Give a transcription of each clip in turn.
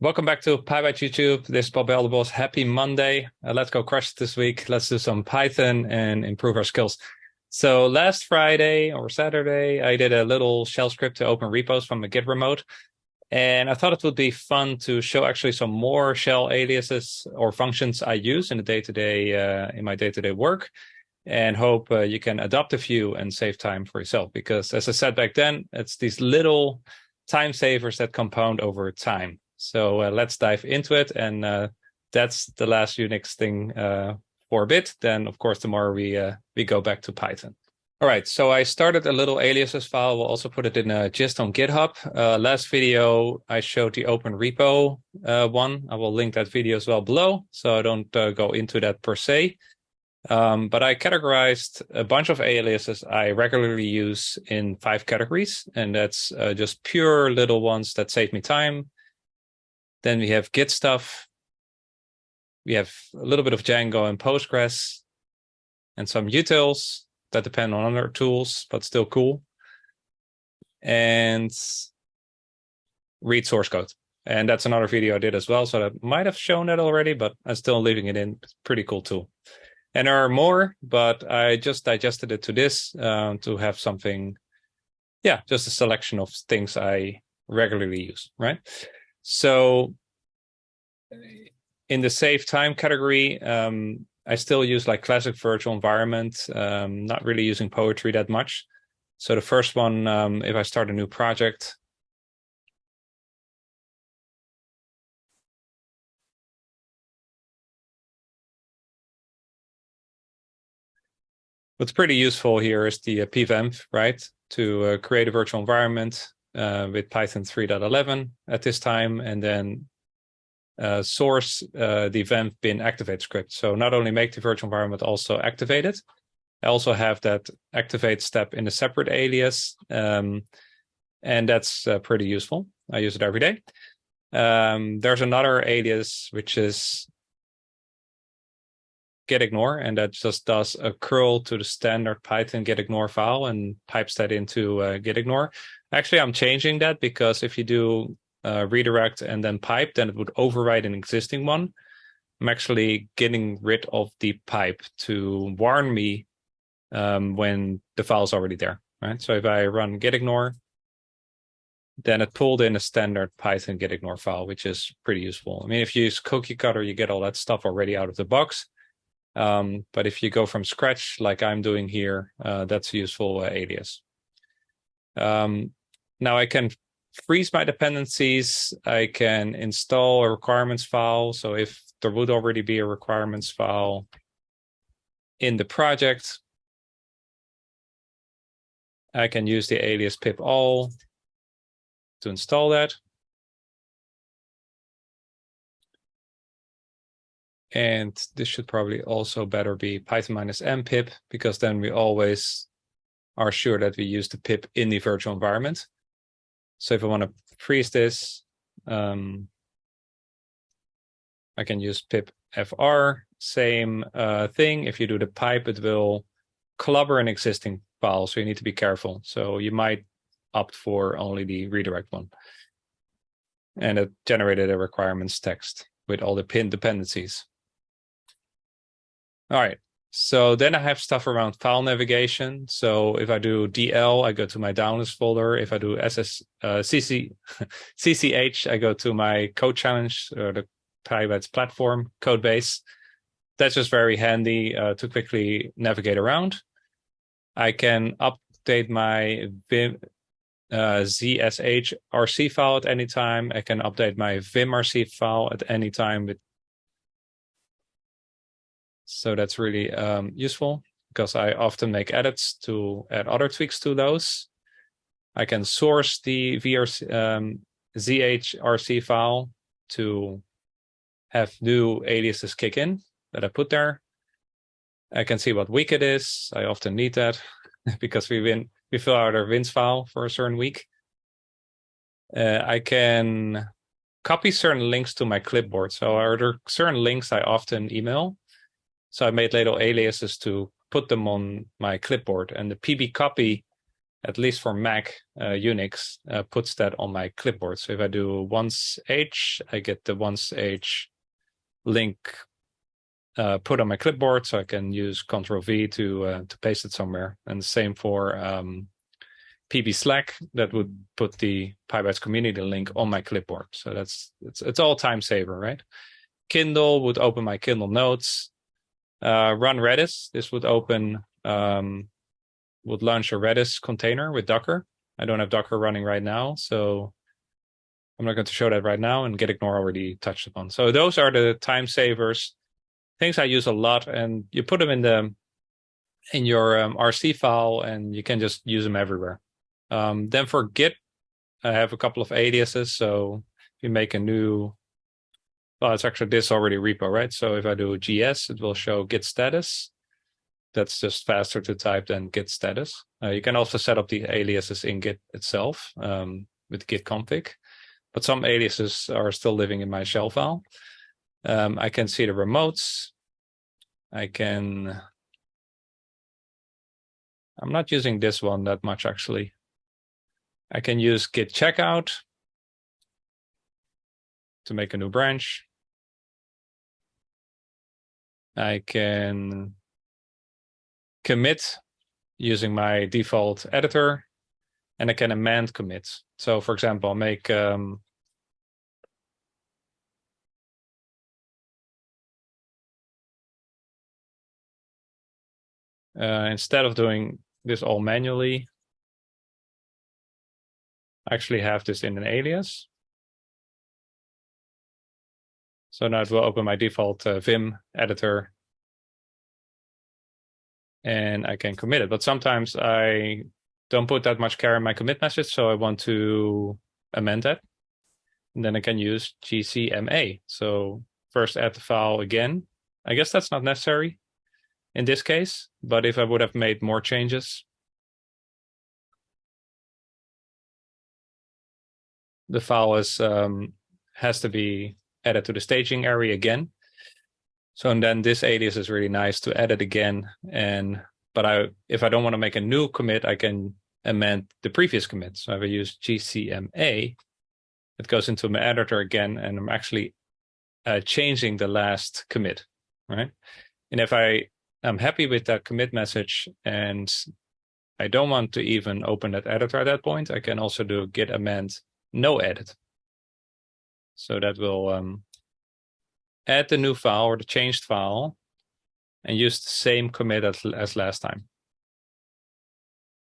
Welcome back to pybites-YouTube. This is Bob Elderboss. Happy Monday. Let's go crush it this week. Let's do some Python and improve our skills. So last Friday or Saturday, I did a little shell script to open repos from a Git remote. And I thought it would be fun to show actually some more shell aliases or functions I use in the day-to-day, in my day-to-day work, and hope you can adopt a few and save time for yourself. Because as I said back then, it's these little time savers that compound over time. So let's dive into it. And that's the last Unix thing for a bit. Then, of course, tomorrow we go back to Python. All right, so I started a little aliases file. We'll also put it in a gist on GitHub. Last video, I showed the open repo one. I will link that video as well below, so I don't go into that per se. But I categorized a bunch of aliases I regularly use in 5 categories, and that's just pure little ones that save me time. Then we have Git stuff. We have a little bit of Django and Postgres, and some utils that depend on other tools, but still cool. And read source code. And that's another video I did as well. So I might have shown that already, but I'm still leaving it in. It's a pretty cool tool. And there are more, but I just digested it to this to have something, just a selection of things I regularly use, right? So in the save time category, I still use like classic virtual environment, not really using poetry that much. So the first one, if I start a new project, what's pretty useful here is the pvamp, right? To create a virtual environment with Python 3.11 at this time, and then source the vamp bin activate script. So not only make the virtual environment, also activate it. I also have that activate step in a separate alias, and that's pretty useful. I use it every day. There's another alias, which is getignore, and that just does a curl to the standard Python getignore file and pipes that into getignore. Actually, I'm changing that because if you do redirect and then pipe, then it would override an existing one. I'm actually getting rid of the pipe to warn me when the file is already there, right? So if I run getignore, then it pulled in a standard Python getignore file, which is pretty useful. I mean, if you use cookie cutter, you get all that stuff already out of the box. But if you go from scratch, like I'm doing here, that's a useful alias. Now I can freeze my dependencies. I can install a requirements file. So if there would already be a requirements file in the project, I can use the alias pip all to install that. And this should probably also better be python-m pip, because then we always are sure that we use the pip in the virtual environment. So if I want to freeze this, I can use pip fr, same thing. If you do the pipe, it will clubber an existing file, so you need to be careful. So you might opt for only the redirect one. And it generated a requirements text with all the pinned dependencies. All right. So then I have stuff around file navigation. So if I do DL, I go to my downloads folder. If I do CCH, I go to my code challenge, or the pybites platform code base. That's just very handy to quickly navigate around. I can update my zshrc file at any time. I can update my vimrc file at any time. So that's really useful, because I often make edits to add other tweaks to those. I can source the zshrc file to have new aliases kick in that I put there. I can see what week it is. I often need that because we fill out our wins file for a certain week. I can copy certain links to my clipboard. So are there certain links I often email? So I made little aliases to put them on my clipboard, and the pb copy at least for Mac, Unix, puts that on my clipboard. So if I do once h, I get the once h link put on my clipboard, so I can use Ctrl-V to paste it somewhere. And the same for PB Slack, that would put the pybites community link on my clipboard. So it's all time saver, right? Kindle would open my Kindle notes. Run Redis, this would open, would launch a Redis container with Docker. I don't have Docker running right now, so I'm not going to show that right now, and gitignore already touched upon. So those are the time savers, things I use a lot, and you put them in your RC file, and you can just use them everywhere. Then for Git, I have a couple of aliases. So if you make a new, well, it's actually this already repo, right? So if I do GS, it will show Git status. That's just faster to type than Git status. You can also set up the aliases in Git itself with git config, but some aliases are still living in my shell file. I can see the remotes. I'm not using this one that much, actually. I can use git checkout to make a new branch. I can commit using my default editor, and I can amend commits. So for example, I'll make instead of doing this all manually, I actually have this in an alias. So now it will open my default Vim editor, and I can commit it. But sometimes I don't put that much care in my commit message, so I want to amend that. And then I can use gcma. So first add the file again. I guess that's not necessary in this case, but if I would have made more changes, the file has to be added to the staging area again. So and then this alias is really nice to edit again. But if I don't want to make a new commit, I can amend the previous commit. So if I use gcma, it goes into my editor again, and I'm actually changing the last commit, right? And if I'm happy with that commit message and I don't want to even open that editor at that point, I can also do git amend no edit. So that will add the new file or the changed file and use the same commit as last time.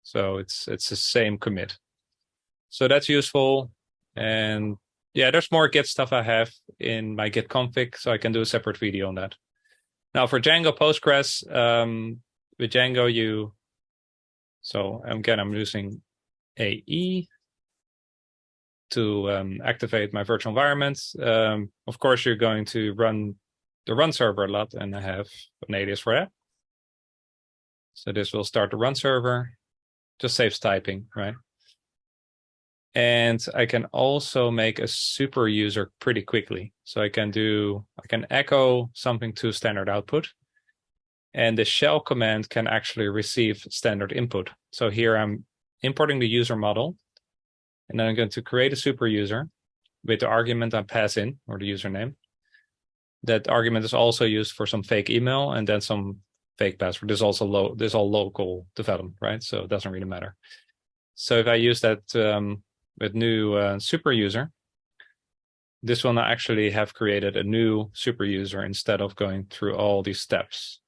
So it's the same commit. So that's useful. And yeah, there's more Git stuff I have in my Git config, so I can do a separate video on that. Now for Django Postgres, with Django, so again, I'm using AE to activate my virtual environment. Of course, you're going to run the run server a lot, and I have an alias for that. So this will start the run server, just saves typing, right? And I can also make a super user pretty quickly. So I can echo something to standard output, and the shell command can actually receive standard input. So here I'm importing the user model, and then I'm going to create a super user with the argument I pass in, or the username. That argument is also used for some fake email and then some fake password. This is all local development, right? So it doesn't really matter. So if I use that with new super user, this will now actually have created a new super user instead of going through all these steps.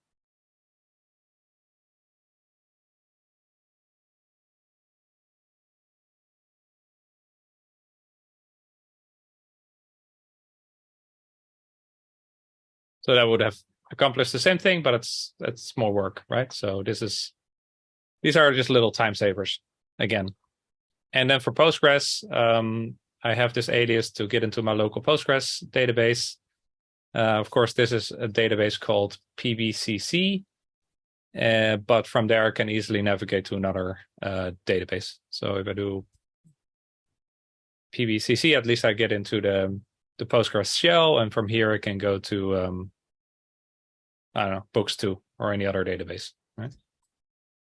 So that would have accomplished the same thing, but it's more work, right? So these are just little time savers again. And then for Postgres, I have this alias to get into my local Postgres database. Of course, this is a database called PBCC, but from there I can easily navigate to another database. So if I do PBCC, at least I get into the Postgres shell, and from here I can go to Books2 or any other database, right?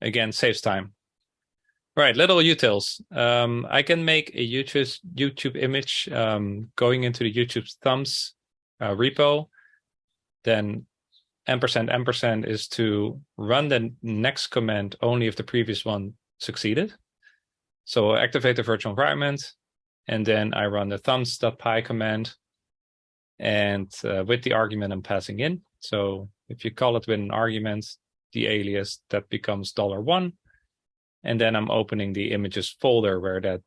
Again, saves time. Right, little utils. I can make a YouTube image going into the YouTube thumbs repo. Then ampersand is to run the next command only if the previous one succeeded. So I'll activate the virtual environment, and then I run the thumbs.py command, and with the argument I'm passing in. So if you call it with an argument, the alias, that becomes $1. And then I'm opening the images folder where that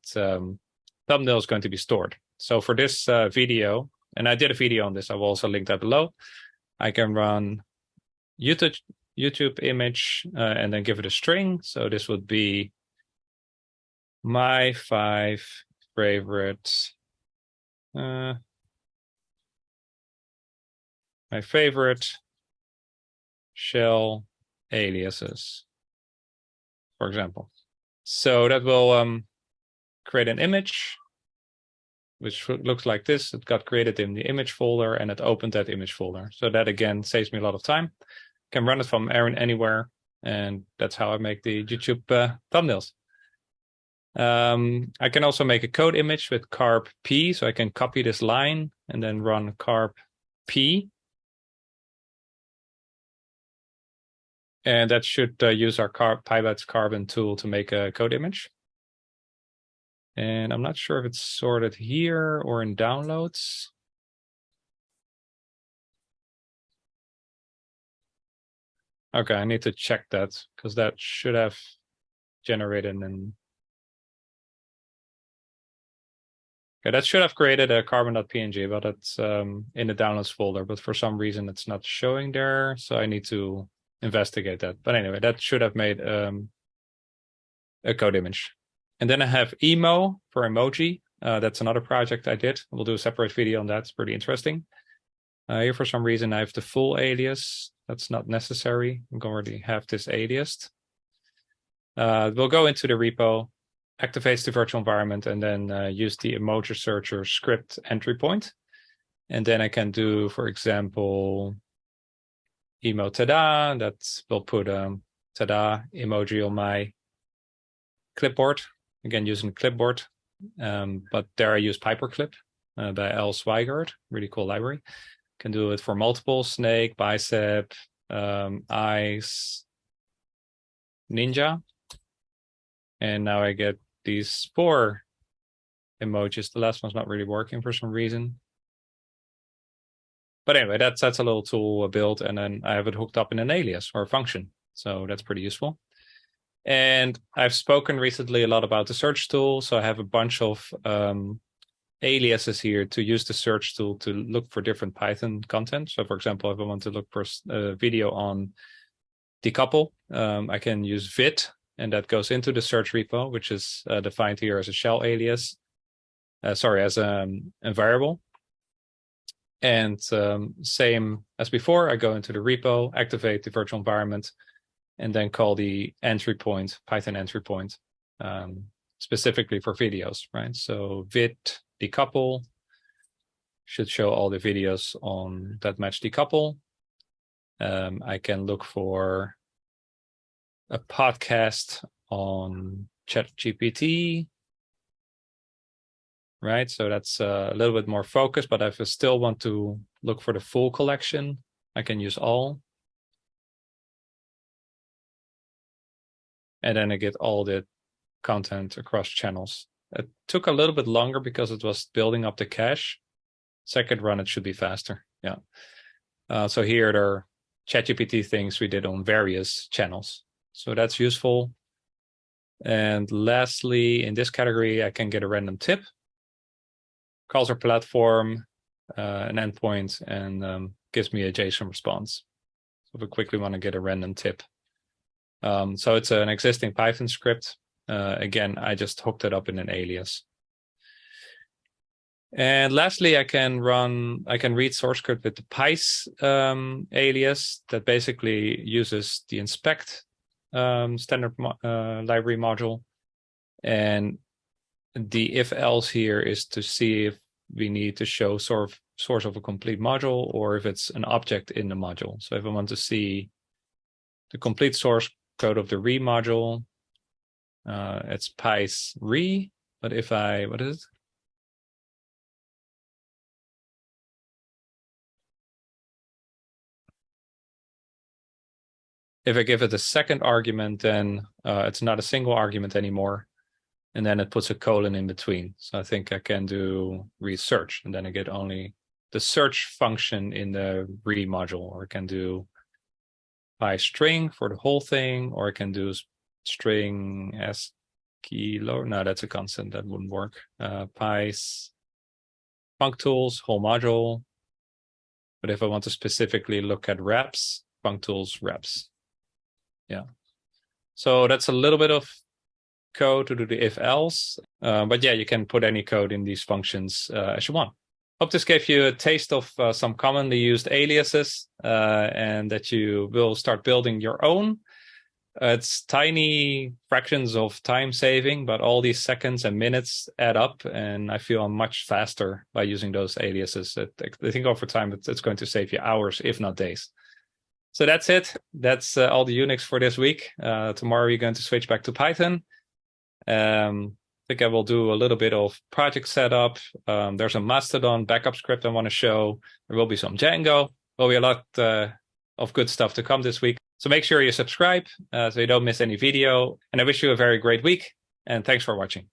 thumbnail is going to be stored. So for this video, and I did a video on this, I will also link that below. I can run YouTube image and then give it a string. So this would be my 5 favorite shell aliases, for example. So that will create an image, which looks like this. It got created in the image folder and it opened that image folder. So that again saves me a lot of time. Can run it from anywhere, and that's how I make the YouTube thumbnails. I can also make a code image with carb p, so I can copy this line and then run carb p. And that should use our pybites-carbon tool to make a code image. And I'm not sure if it's sorted here or in downloads. Okay, I need to check that because that should have generated an... Okay, that should have created a carbon.png, but it's in the downloads folder, but for some reason it's not showing there. So I need to investigate that. But anyway, that should have made a code image. And then I have emo for emoji. That's another project I did. We'll do a separate video on that. It's pretty interesting. Here, for some reason, I have the full alias. That's not necessary. I'm going to already have this aliased. We'll go into the repo, activates the virtual environment, and then use the emoji searcher script entry point. And then I can do, for example, emo tada. That will put tada emoji on my clipboard. Again, using clipboard. But there I use Paperclip by L. Swigert. Really cool library. Can do it for multiple, snake, bicep, eyes, ninja. And now I get these 4 emojis. The last one's not really working for some reason. But anyway, that's a little tool built, and then I have it hooked up in an alias or a function. So that's pretty useful. And I've spoken recently a lot about the search tool. So I have a bunch of aliases here to use the search tool to look for different Python content. So for example, if I want to look for a video on decouple, I can use vid, and that goes into the search repo, which is defined here as a shell alias, as a variable. And same as before, I go into the repo, activate the virtual environment, and then call the entry point, Python entry point, specifically for videos, right? So vid decouple should show all the videos on that match decouple. I can look for a podcast on ChatGPT, right? So that's a little bit more focused, but if I still want to look for the full collection, I can use all. And then I get all the content across channels. It took a little bit longer because it was building up the cache. Second run, it should be faster. Yeah. So here there are ChatGPT things we did on various channels. So that's useful. And lastly, in this category, I can get a random tip. Calls our platform, an endpoint, and gives me a JSON response. So if I quickly want to get a random tip. So it's an existing Python script. Again, I just hooked it up in an alias. And lastly, I can read source code with the pys alias that basically uses the inspect standard library module. And the if else here is to see if we need to show source of a complete module or if it's an object in the module. So if I want to see the complete source code of the re module, It's pybites-re, but if I, what is it? If I give it a second argument, then it's not a single argument anymore. And then it puts a colon in between. So I think I can do research, and then I get only the search function in the re module, or I can do string for the whole thing, or I can do string as kilo. No, that's a constant. That wouldn't work. Pys functools, whole module. But if I want to specifically look at reps, functools reps. Yeah. So that's a little bit of code to do the if else. But yeah, you can put any code in these functions as you want. Hope this gave you a taste of some commonly used aliases, and that you will start building your own. It's tiny fractions of time saving, but all these seconds and minutes add up, and I feel I'm much faster by using those aliases. I think over time it's going to save you hours, if not days. So that's it. That's all the Unix for this week. Tomorrow you're going to switch back to Python. I think I will do a little bit of project setup. There's a Mastodon backup script I want to show. There will be some Django. There will be a lot of good stuff to come this week. So make sure you subscribe so you don't miss any video. And I wish you a very great week. And thanks for watching.